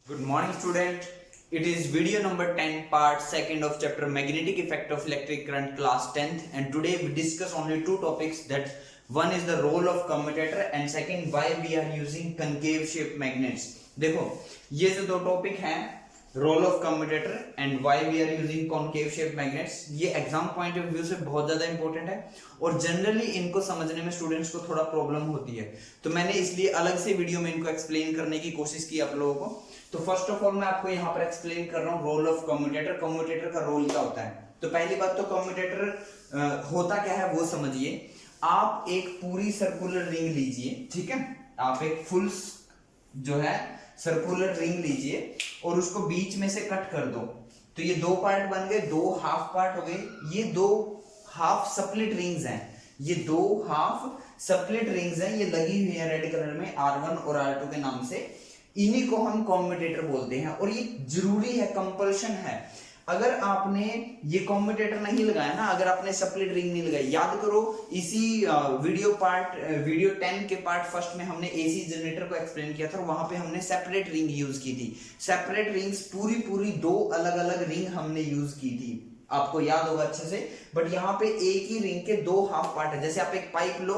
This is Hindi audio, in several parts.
Good morning, student. It is video number 10, part 2nd of chapter Magnetic Effect of Electric Current, class 10th. And today we discuss only two topics. That one is the role of commutator and second why we are using concave shaped magnets. देखो ये जो दो टॉपिक हैं, role of commutator and why we are using concave shape magnets, ये एग्जाम पॉइंट ऑफ व्यू से बहुत ज्यादा इंपॉर्टेंट है और जनरली इनको समझने में स्टूडेंट्स को थोड़ा प्रॉब्लम होती है, तो मैंने इसलिए अलग से वीडियो में इनको एक्सप्लेन करने की कोशिश की आप लोगों को। तो फर्स्ट ऑफ ऑल मैं आपको यहाँ पर एक्सप्लेन कर रहा हूँ रोल ऑफ कम्यूटेटर। कम्यूटेटर का रोल क्या होता है। तो पहली बात तो कम्यूटेटर होता क्या है वो समझिए। आप एक पूरी सर्कुलर रिंग लीजिए, ठीक है, आप एक फुल जो है सर्कुलर रिंग लीजिए और उसको बीच में से कट कर दो, तो ये दो पार्ट बन गए, दो हाफ पार्ट हो गए। ये दो हाफ स्प्लिट रिंग्स हैं, ये दो हाफ स्प्लिट रिंग्स हैं, ये लगी हुई है रेड कलर में R1 और R2 के नाम से। इन्हीं को हम कम्यूटेटर बोलते हैं और ये जरूरी है, कंपल्शन है। अगर आपने ये कम्यूटेटर नहीं लगाया ना, अगर आपने स्प्लिट रिंग नहीं लगाई, याद करो इसी वीडियो 10 के पार्ट फर्स्ट में हमने एसी जनरेटर को एक्सप्लेन किया था, वहां पे हमने सेपरेट रिंग यूज की थी। सेपरेट रिंग्स पूरी दो अलग अलग रिंग हमने यूज की थी, आपको याद होगा अच्छे से। बट यहाँ पे एक ही रिंग के दो हाफ पार्ट है। जैसे आप एक पाइप लो,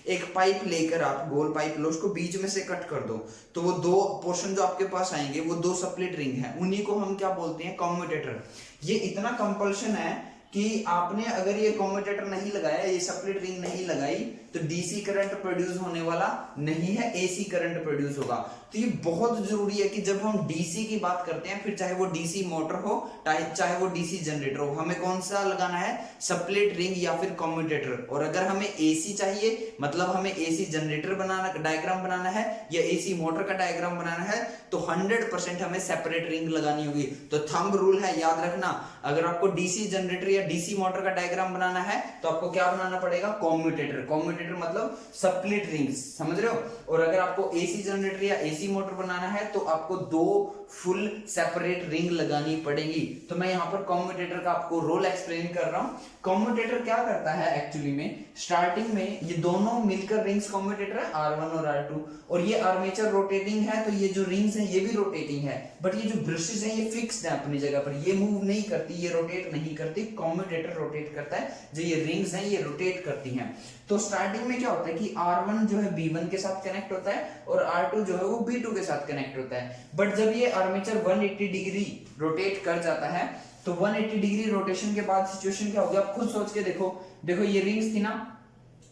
एक पाइप लेकर आप गोल पाइप लो, उसको बीच में से कट कर दो, तो वो दो पोर्शन जो आपके पास आएंगे वो दो स्प्लिट रिंग है, उन्हीं को हम क्या बोलते हैं, कम्यूटेटर। ये इतना कंपल्शन है कि आपने अगर ये कम्यूटेटर नहीं लगाया, ये स्प्लिट रिंग नहीं लगाई, तो डीसी करंट प्रोड्यूस होने वाला नहीं है, एसी करंट प्रोड्यूस होगा। तो ये बहुत जरूरी है कि जब हम डीसी की बात करते हैं, फिर चाहे वो डीसी मोटर हो चाहे वो डीसी जनरेटर हो, हमें कौन सा लगाना है, स्प्लिट रिंग या फिर कम्यूटेटर। और अगर हमें एसी चाहिए, मतलब हमें एसी जनरेटर बनाना, डायग्राम बनाना है, या एसी मोटर का डायग्राम बनाना है, तो 100% हमें सेपरेट रिंग लगानी होगी। तो थंब रूल है, याद रखना, अगर आपको डीसी जनरेटर या डीसी मोटर का डायग्राम बनाना है तो आपको क्या बनाना पड़ेगा, कम्यूटेटर। कम्यूटेटर मतलब स्प्लिट रिंग्स, समझ रहे हो। और अगर आपको एसी जनरेटर या एसी मोटर बनाना है तो आपको दो फुल सेपरेट रिंग लगानी पड़ेगी। तो मैं यहाँ पर कम्यूटेटर का आपको रोल एक्सप्लेन कर रहा हूँ। कम्यूटेटर क्या करता है एक्चुअली में, स्टार्टिंग में ये दोनों मिलकर रिंग्स कम्यूटेटर है, R1 और R2, और ये आर्मेचर रोटेटिंग है, तो ये जो रिंग्स हैं ये भी रोटेटिंग है। बट ये जो ब्रशेस हैं ये फिक्स्ड है अपनी जगह पर, ये मूव नहीं करती, ये रोटेट नहीं करती। कम्यूटेटर रोटेट करता है, जो ये रिंग्स हैं ये रोटेट करती हैं। तो स्टार्टिंग में क्या होता है कि R1 जो है B1 के साथ कनेक्ट होता है और R2 जो है वो B2 के साथ कनेक्ट होता है। बट जब ये आर्मेचर 180 डिग्री रोटेट कर जाता है, तो 180 डिग्री रोटेशन के बाद सिचुएशन क्या होगी, आप खुद सोच के देखो। देखो ये रिंग्स थी ना,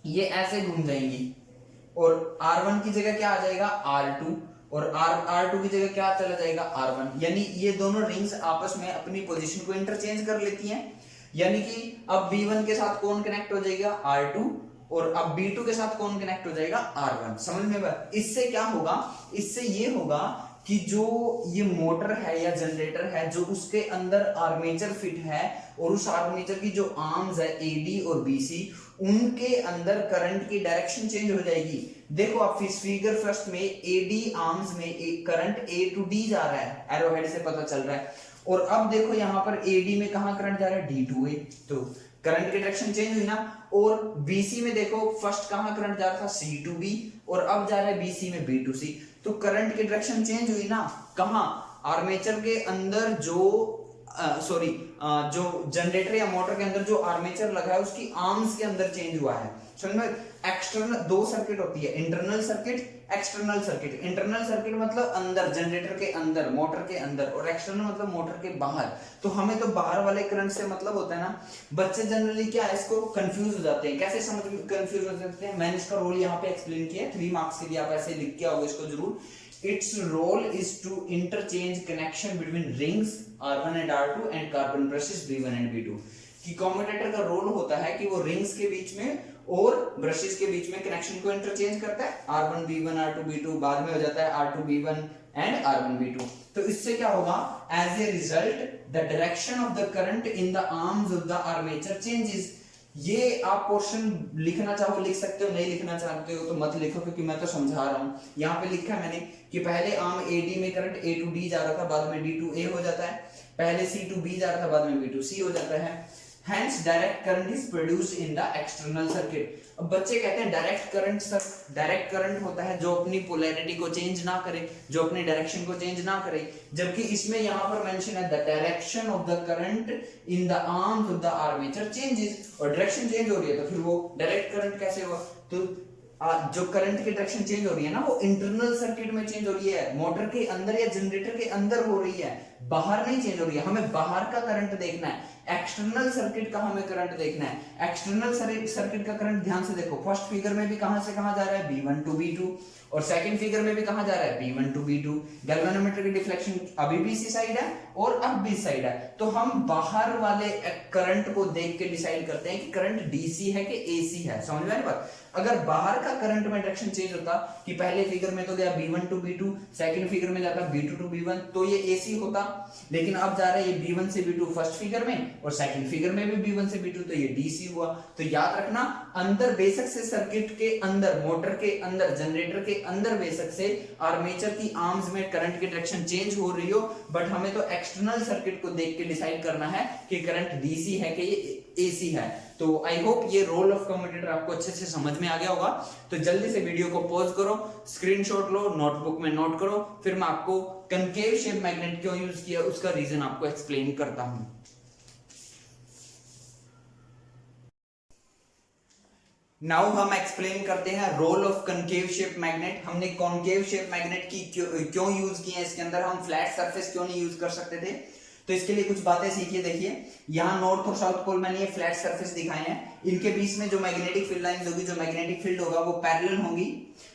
ये ऐसे घूम जाएंगी और R1 की जगह क्या आ जाएगा, R2, और R2 की जगह क्या चला जाएगा, R1। यानी ये दोनों रिंग्स आपस में अपनी पोजीशन को इंटरचेंज कर लेती हैं। यानी कि अब B1 के साथ कौन कनेक्ट हो जाएगा, R2, और अब B2 के साथ कौन कनेक्ट हो जाएगा, R1। समझ में बात। इससे क्या होगा, इससे ये होगा कि जो ये मोटर है या जनरेटर है, जो उसके अंदर आर्मेचर फिट है और उस आर्मेचर की जो आर्म्स है AD और BC, उनके अंदर करंट की डायरेक्शन चेंज हो जाएगी। देखो आप इस फिगर फर्स्ट में AD आर्म्स में एक करंट A to D जा रहा है, एरो हेड से पता चल रहा है। और अब देखो यहाँ पर AD में कहाँ करंट जा रहा है, D to A, तो करंट की डायरेक्शन चेंज हुई ना। और BC में देखो फर्स्ट कहाँ करंट जा रहा था, C to B, और अब जा रहा है BC में B to C, तो करंट की डायरेक्शन चेंज हुई ना। कहाँ, आर्मेचर के अंदर जो जो जनरेटर या मोटर के अंदर जो आर्मेचर लगा है उसकी आर्म्स के अंदर चेंज हुआ है। समझ में। एक्सटर्नल दो सर्किट होती है, internal circuit, external circuit. Internal circuit मतलब अंदर, जनरेटर के अंदर, मोटर के अंदर, और एक्सटर्नल मतलब मोटर के बाहर। तो हमें तो बाहर वाले करंट से मतलब होता है ना। बच्चे जनरली क्या है, इसको कंफ्यूज हो जाते हैं। कैसे समझ कंफ्यूज हो जाते हैं, मैंने इसका रोल यहाँ पे एक्सप्लेन किया है, 3 मार्क्स के लिए आप ऐसे लिख के आओगे इसको जरूर। Its role is to interchange connection between rings R1 and R2 and carbon brushes B1 and B2। कि कम्यूटेटर का रोल होता है कि वो रिंग्स के बीच में और ब्रशेस के बीच में कनेक्शन को इंटरचेंज करता है। R1 B1 R2 B2 बाद में हो जाता है R2 B1 and R1 B2। तो इससे क्या होगा, as a result the direction of the current in the arms of the armature changes. ये आप पोर्शन लिखना चाहो लिख सकते हो, नहीं लिखना चाहते हो तो मत लिखो, क्योंकि मैं तो समझा रहा हूँ। यहाँ पे लिखा है मैंने कि पहले आर्म AD में करंट A to D जा रहा था, बाद में D to A हो जाता है। पहले C to B जा रहा था, बाद में B to C हो जाता है। Hence direct current is produced in the external circuit. अब बच्चे कहते हैं डायरेक्ट करंट होता है जो अपनी पोलैरिटी को चेंज ना करे, जो अपनी डायरेक्शन को चेंज ना करे, जबकि इसमें यहाँ पर मेंशन है the direction of the current in the arms of the armature changes, और डायरेक्शन चेंज हो रही है तो फिर वो डायरेक्ट करंट कैसे हुआ? तो जो करंट की डायरेक्शन चेंज हो रही है ना वो इंटरनल सर्किट में चेंज हो रही है, मोटर के अंदर या जनरेटर के अंदर हो रही है, बाहर नहीं चेंज हो रही है। हमें बाहर का करंट देखना है, एक्सटर्नल सर्किट का हमें करंट देखना है। एक्सटर्नल सर्किट का करंट ध्यान से देखो, फर्स्ट फिगर में भी कहां से कहां जा रहा है, B1 टू B2, और सेकंड फिगर में भी कहां जा रहा है, B1 टू B2। गैल्वेनोमीटर की डिफ्लेक्शन अभी भी इसी साइड है और अब भी इस साइड है, तो हम बाहर वाले करंट को देख के डिसाइड करते हैं कि करंट डीसी है कि एसी है। समझ में आई बात? अगर बाहर का करंट में डायरेक्शन चेंज होता कि पहले फिगर में तो गया B1 to B2, second figure में जाता B2 टू B1, तो ये एसी होता, लेकिन अब जा रहा है ये B1 से B2 फर्स्ट फिगर में और सेकंड फिगर में भी B1 से B2, तो ये डीसी हुआ। तो याद रखना, अंदर बेशक से सर्किट के अंदर, मोटर के अंदर, जनरेटर के अंदर बेशक से आर्मेचर की आर्म्स में करंट की डायरेक्शन चेंज हो रही हो, बट हमें तो एक्सटर्नल सर्किट को देख के डिसाइड करना है कि करंट डीसी है कि ये एसी है। तो आई होप ये रोल ऑफ कम्यूटेटर आपको अच्छे से समझ में आ गया होगा। तो जल्दी से वीडियो को पॉज करो, स्क्रीनशॉट लो, नोटबुक में नोट करो, फिर मैं आपको कनकेव शेप मैग्नेट क्यों यूज किया उसका रीजन आपको एक्सप्लेन करता हूं। नाउ हम एक्सप्लेन करते हैं role of concave shape magnet. हमने कॉनकेव शेप मैग्नेट की क्यों यूज किए, इसके अंदर हम फ्लैट सरफेस क्यों नहीं यूज कर सकते थे, तो इसके लिए कुछ बातें सीखिए। देखिए यहाँ नॉर्थ और साउथ पोल मैंने ये फ्लैट सरफेस दिखाए हैं, इनके बीच में जो मैग्नेटिक फील्ड लाइंस होगी, जो मैग्नेटिक फील्ड होगा वो पैरेलल होंगी,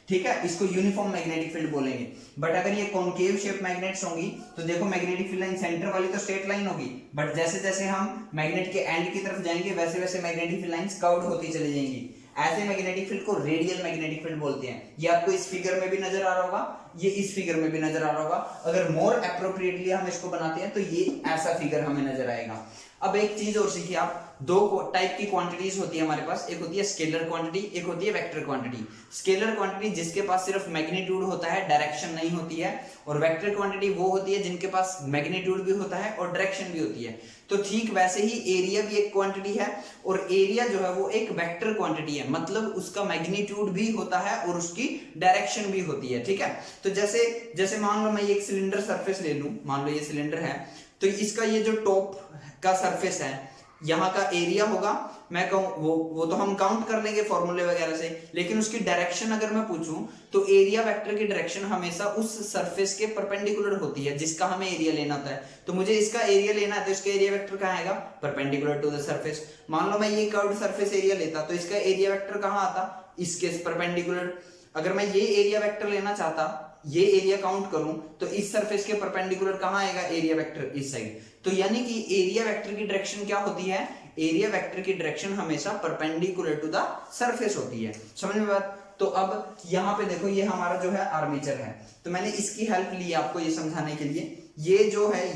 ठीक है, इसको यूनिफॉर्म मैग्नेटिक फील्ड बोलेंगे। बट अगर ये कॉनकेव शेप मैग्नेट्स होंगी तो देखो मैग्नेटिक फील्ड लाइन सेंटर वाली तो स्ट्रेट लाइन होगी, बट जैसे जैसे हम मैग्नेट के एंड की तरफ जाएंगे वैसे वैसे मैग्नेटिक फील्ड लाइंस कर्व्ड होती चली जाएंगी। ऐसे मैग्नेटिक फील्ड को रेडियल मैग्नेटिक फील्ड बोलते हैं। ये आपको इस फिगर में भी नजर आ रहा होगा, ये इस फिगर में भी नजर आ रहा होगा। अगर मोर एप्रोप्रिएटली हम इसको बनाते हैं तो ये ऐसा फिगर हमें नजर आएगा। अब एक चीज और सीखिए आप, दो टाइप की क्वांटिटीज होती है हमारे पास, एक होती है स्केलर क्वांटिटी, एक होती है वेक्टर क्वांटिटी। स्केलर क्वांटिटी जिसके पास सिर्फ मैग्नीट्यूड होता है, डायरेक्शन नहीं होती है, और वेक्टर क्वांटिटी वो होती है जिनके पास मैग्नीट्यूड भी होता है और डायरेक्शन भी होती है। तो ठीक वैसे ही एरिया भी एक क्वांटिटी है, और एरिया जो है वो एक वेक्टर क्वांटिटी है, मतलब उसका मैग्नीट्यूड भी होता है और उसकी डायरेक्शन भी होती है, ठीक है। तो जैसे मान लो मैं एक सिलेंडर सरफेस ले लूं, मान लो ये सिलेंडर है, तो इसका ये जो टॉप का सरफेस है, यहाँ का एरिया होगा, मैं कहूं वो तो हम काउंट कर लेंगे फॉर्मूले वगैरह से, लेकिन उसकी डायरेक्शन अगर मैं पूछूं तो एरिया वेक्टर की डायरेक्शन हमेशा उस सरफेस के परपेंडिकुलर होती है जिसका हमें एरिया लेना होता है। तो मुझे इसका एरिया लेना है तो इसका एरिया वेक्टर कहाँ आएगा, परपेंडिकुलर टू द सरफेस। मान लो मैं ये कर्व्ड सरफेस एरिया लेता तो इसका एरिया वेक्टर कहाँ आता, इसके परपेंडिकुलर। अगर मैं ये एरिया वेक्टर लेना चाहता, ये एरिया काउंट करूं तो इस सरफेस के परपेंडिकुलर कहां आएगा, एरिया वेक्टर इस साइड। तो यानी कि एरिया वेक्टर की डायरेक्शन क्या होती है, एरिया वेक्टर की डायरेक्शन हमेशा परपेंडिकुलर टू द सरफेस होती है। समझ में बात? तो अब यहाँ पे देखो ये हमारा जो है आर्मेचर है, तो मैंने इसकी हेल्प ली आपको ये समझाने के लिए। ये जो है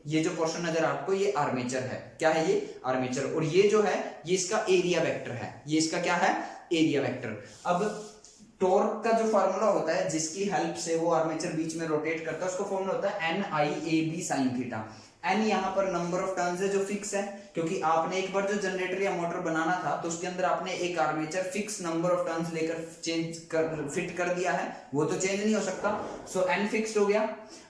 ये जो पोर्शन नजर आपको, ये आर्मेचर है। क्या है ये, आर्मेचर। और ये जो है ये इसका एरिया वेक्टर है, ये इसका क्या है, एरिया वेक्टर। अब टॉर्क का जो फार्मूला होता है जिसकी हेल्प से वो आर्मेचर बीच में रोटेट करता है, उसका फार्मूला होता है NIAB sin थीटा। एन यहाँ पर नंबर ऑफ टर्न्स है जो फिक्स है, क्योंकि आपने एक बार जो जनरेटर या मोटर बनाना था तो उसके अंदर आपने एक armature fix number of turns लेकर फिट कर दिया है, वो तो चेंज नहीं हो सकता। सो एन फिक्स्ड हो गया।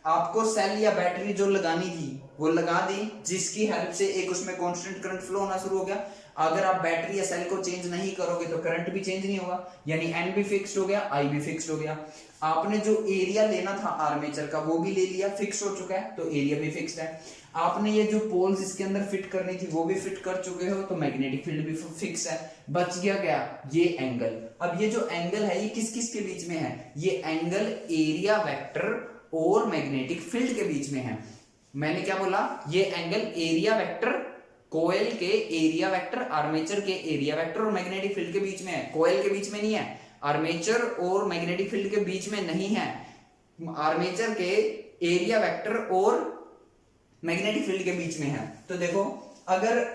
आपको सेल या बैटरी जो लगानी थी वो लगा दी, जिसकी हेल्प से एक उसमें कांस्टेंट करंट फ्लो होना शुरू हो गया। अगर आप बैटरी या सेल को चेंज नहीं करोगे तो करंट भी चेंज नहीं होगा, यानी एन भी फिक्स्ड हो गया, आई भी फिक्स्ड हो गया। आपने जो एरिया लेना था आर्मेचर का वो भी ले लिया, फिक्स हो चुका है, तो एरिया भी फिक्स्ड है। आपने ये जो पोल्स इसके अंदर फिट करनी थी वो भी फिट कर चुके हो, तो मैग्नेटिक फील्ड भी फिक्स है। बच गया क्या, ये एंगल। अब ये जो एंगल है ये किस किस के बीच में है, ये एंगल एरिया वेक्टर और मैग्नेटिक फील्ड के बीच में है। मैंने क्या बोला, ये एंगल एरिया वेक्टर, कोयल के एरिया वेक्टर, आर्मेचर के एरिया वेक्टर और मैग्नेटिक फील्ड के बीच में है, कोयल के बीच में नहीं है, आर्मेचर और मैग्नेटिक फील्ड के बीच में नहीं है, आर्मेचर के एरिया वेक्टर और मैग्नेटिक फील्ड के बीच में है। तो देखो अगर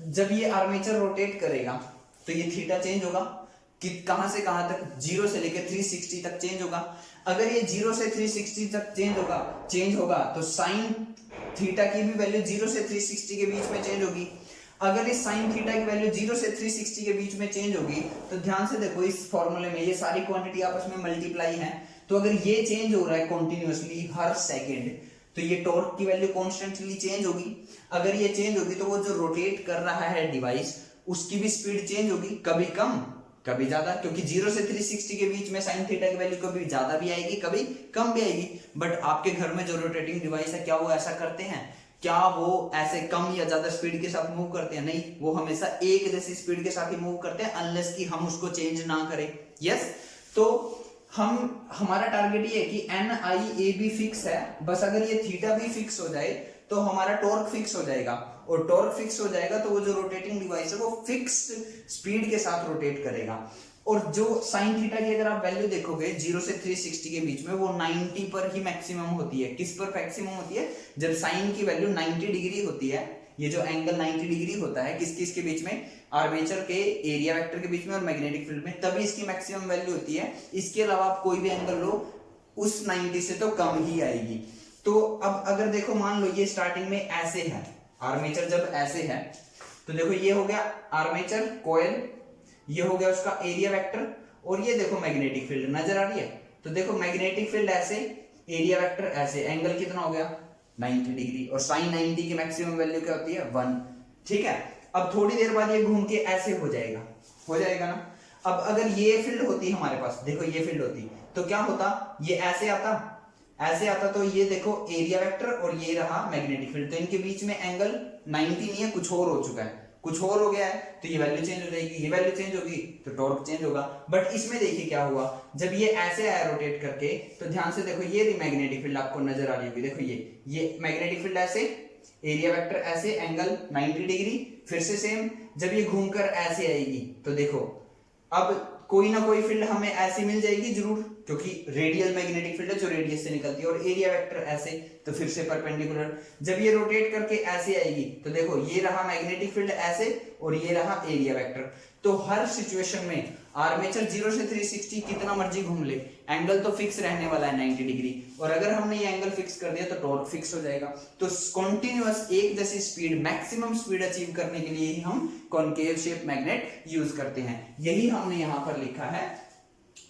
जब ये आर्मेचर रोटेट करेगा तो ये थीटा चेंज होगा, कि कहां से कहां तक, 0 से लेकर 360 तक चेंज होगा। अगर ये 0 से 360 तक चेंज होगा तो साइन थीटा की भी वैल्यू 0 से 360 के बीच में चेंज होगी। अगर इस साइन थीटा की वैल्यू 0 से 360 के बीच में चेंज होगी तो ध्यान से देखो इस फॉर्मूले में ये सारी क्वांटिटी आपस में मल्टीप्लाई है, तो अगर ये चेंज हो रहा है कॉन्टिन्यूअसली हर सेकेंड तो ये टॉर्क की वैल्यू कॉन्स्टेंटली चेंज होगी। अगर ये चेंज होगी तो वो जो रोटेट कर रहा है डिवाइस उसकी भी स्पीड चेंज होगी, कभी कम कभी ज्यादा, क्योंकि 0 से 360 के बीच में साइन थीटा की वैल्यू कभी ज्यादा भी आएगी कभी कम भी आएगी। बट आपके घर में जो रोटेटिंग डिवाइस है क्या वो ऐसा करते हैं? क्या वो ऐसे कम या ज्यादा स्पीड के साथ मूव करते हैं? नहीं, वो हमेशा एक जैसी स्पीड के साथ ही मूव करते हैं अनलेस कि हम उसको चेंज ना करें। यस, तो हमारा टारगेट ये है कि NIAB फिक्स है, बस अगर ये थीटा भी फिक्स हो जाए तो हमारा टॉर्क फिक्स हो जाएगा, और टॉर्क फिक्स हो जाएगा तो वो जो रोटेटिंग डिवाइस है वो फिक्स्ड स्पीड के साथ रोटेट करेगा। और जो साइन थीटा की अगर आप वैल्यू देखोगे 0 से 360 के बीच में वो 90 पर ही मैक्सिमम होती है। किस पर मैक्सिमम होती है? जब साइन की वैल्यू 90 डिग्री होती है। ये जो एंगल 90 डिग्री होता है किस किस के बीच में? आर्मेचर के एरिया वेक्टर के बीच में और मैग्नेटिक फील्ड में, तभी इसकी मैक्सिमम वैल्यू होती है। इसके अलावा आप कोई भी एंगल लो उस 90 से तो कम ही आएगी। तो अब अगर देखो मान लो ये स्टार्टिंग में ऐसे है, आर्मेचर जब ऐसे है तो देखो ये हो गया आर्मेचर कॉइल, ये हो गया उसका एरिया वेक्टर, और ये देखो मैग्नेटिक फील्ड नजर आ रही है। तो देखो मैग्नेटिक फील्ड ऐसे, एरिया वेक्टर ऐसे, एंगल कितना हो गया 90 डिग्री, और साइन 90 की मैक्सिमम वैल्यू क्या होती है 1। ठीक है, अब थोड़ी देर बाद ये घूम के ऐसे हो जाएगा ना। अब अगर ये फील्ड होती हमारे पास, देखो ये फील्ड होती तो क्या होता? ये ऐसे आता तो ये देखो एरिया वेक्टर और ये रहा मैग्नेटिक फील्ड, तो इनके बीच में एंगल 90 नहीं है, कुछ और हो चुका है, कुछ और हो गया है, तो ये वैल्यू चेंज हो जाएगी, ये वैल्यू चेंज होगी तो टॉर्क चेंज होगा। बट इसमें देखिए क्या हुआ, जब ये ऐसे आया रोटेट करके तो ध्यान से देखो ये मैग्नेटिक फील्ड आपको नजर आ रही होगी, देखो ये मैग्नेटिक फील्ड ऐसे, एरिया वेक्टर ऐसे, एंगल 90 डिग्री, फिर से सेम, जब ये घूमकर ऐसे आएगी तो देखो अब कोई ना कोई फील्ड हमें ऐसी मिल जाएगी जरूर, क्योंकि रेडियल मैग्नेटिक फील्ड है जो रेडियस से निकलती है, और एरिया वेक्टर ऐसे तो फिर से परपेंडिकुलर। जब ये रोटेट करके ऐसे आएगी तो देखो ये रहा मैग्नेटिक फील्ड ऐसे और ये रहा एरिया वेक्टर। तो हर सिचुएशन में आर्मेचर 0 से 360 कितना मर्जी घूम ले, एंगल तो फिक्स रहने वाला है 90 डिग्री, और अगर हमने ये एंगल फिक्स कर दिया तो टॉर्क फिक्स हो जाएगा। तो कॉन्टिन्यूअस एक जैसी स्पीड, मैक्सिमम स्पीड अचीव करने के लिए ही हम कॉन्केव शेप मैग्नेट यूज करते हैं। यही हमने यहां पर लिखा है,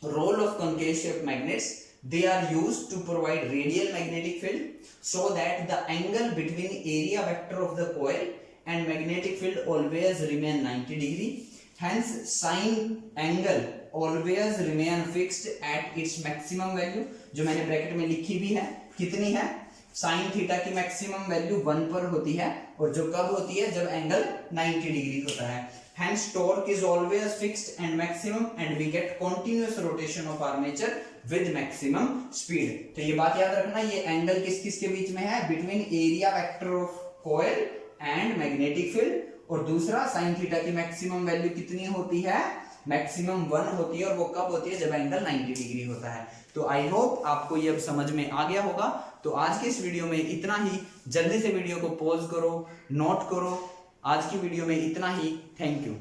role of concave shape magnets, they are used to provide radial magnetic field so that the angle between area vector of the coil and magnetic field always remain 90 degree. Hence sin angle always remain fixed at its maximum value, जो मैंने ब्रैकेट में लिखी भी है, कितनी है? साइन थीटा की मैक्सिमम वैल्यू 1 पर होती है, और जो कब होती है? जब एंगल 90 डिग्री होता है। Hence torque is always fixed and maximum, and we get continuous rotation of armature with maximum speed. तो ये बात याद रखना, ये एंगल किस किस के बीच में है? Between area vector of coil and magnetic field, और दूसरा साइन थीटा की मैक्सिमम वैल्यू कितनी होती है? मैक्सिमम 1 होती है, और वो कब होती है? जब एंगल 90 डिग्री होता है। तो आई होप आपको ये अब समझ में आ गया होगा। तो आज के इस वीडियो में इतना ही, जल्दी से वीडियो को पॉज करो, नोट करो। आज की वीडियो में इतना ही, थैंक यू।